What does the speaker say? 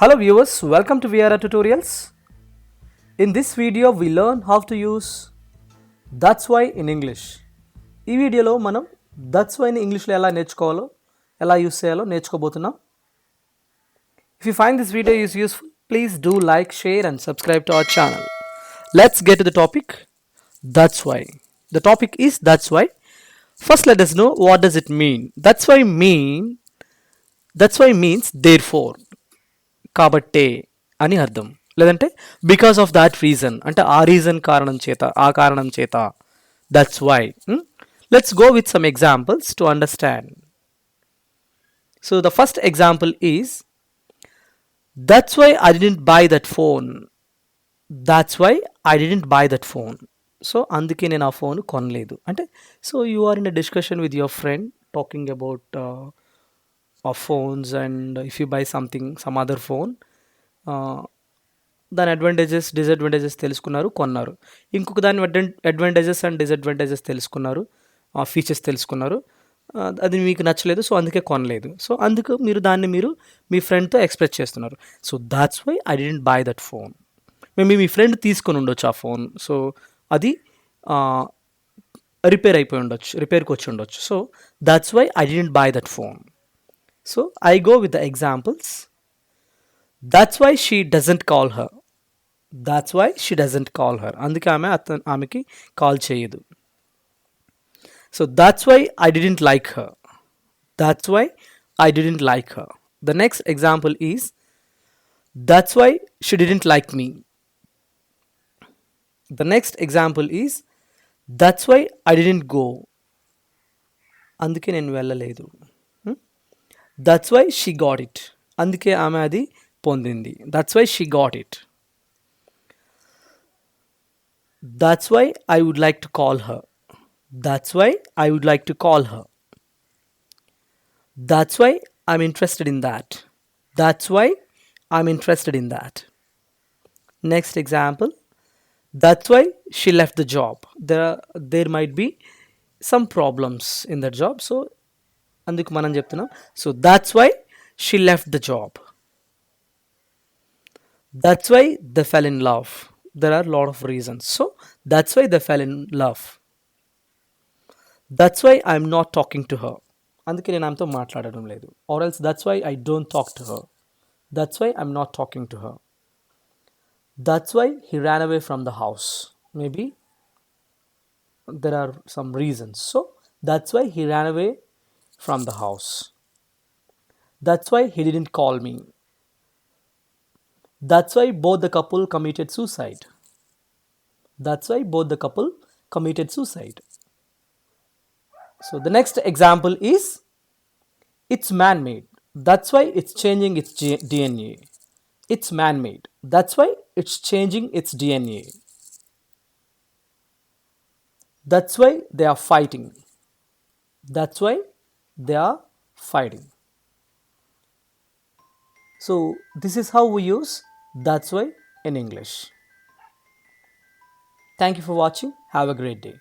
Hello viewers, welcome to VRA Tutorials. In this video we learn how to use that's why in English. ఈ వీడియోలో మనం that's why ని ఇంగ్లీష్లో ఎలా నేర్చుకోవాలో ఎలా యూస్ చేయాలో నేర్చుకోబోతున్నాం. If you find this video is useful, please do like, share and subscribe to our channel. Let's get to the topic. That's why. The topic is that's why. First let us know what does it mean. That's why means therefore. కాబట్టే అని అర్థం, లేదంటే because of that reason అంటే ఆ reason కారణం చేత, ఆ కారణం చేత. That's why. Let's go with some examples to understand. So the first example is that's why I didn't buy that phone. That's why I didn't buy that phone. So అందుకే నేను ఆ ఫోన్ కొనలేదు అంటే, so you are in a discussion with your friend talking about of phones, and if you buy something, some other phone, దాని advantages disadvantages తెలుసుకున్నారు, కొన్నారు. ఇంకొక దాని అడ్వాంటేజెస్ అండ్ డిసడ్వాంటేజెస్ తెలుసుకున్నారు, ఫీచర్స్ తెలుసుకున్నారు, అది మీకు నచ్చలేదు, సో అందుకే కొనలేదు. సో అందుకు మీరు మీ ఫ్రెండ్తో ఎక్స్ప్రెస్ చేస్తున్నారు. So that's why I didn't buy that phone. Maybe మీ ఫ్రెండ్ తీసుకొని ఉండొచ్చు ఆ ఫోన్, సో అది రిపేర్ అయిపోయి ఉండొచ్చు, రిపేర్కి వచ్చి ఉండొచ్చు. So that's why I didn't buy that phone. So I go with the examples. That's why she doesn't call her. That's why she doesn't call her. అందుకే ఆమెకి కాల్ చేయదు. So that's why I didn't like her. That's why I didn't like her. The next example is that's why she didn't like me. The next example is that's why I didn't go. అందుకే నేను వెళ్ళలేదు. That's why she got it. అందుకే ఆమె అది పొందింది. That's why she got it. That's why I would like to call her. That's why I would like to call her. That's why I'm interested in that. That's why I'm interested in that. Next example. That's why she left the job. There might be some problems in that job. So అందుకు మనం చెప్తున్నాం. So that's why she left the job. That's why they fell in love. There are lot of reasons. So that's why they fell in love. That's why I'm not talking to her. అందుకే నేను ఆమెతో మాట్లాడడం లేదు. Or else that's why I don't talk to her. That's why I'm not talking to her. That's why he ran away from the house. Maybe there are some reasons. So that's why he ran away from the house. That's why he didn't call me. That's why both the couple committed suicide. That's why both the couple committed suicide. So the next example is it's man-made. That's why it's changing its DNA. It's man-made. That's why it's changing its DNA. That's why they are fighting. That's why they are fighting. So this is how we use that's why in English. Thank you for watching. Have a great day.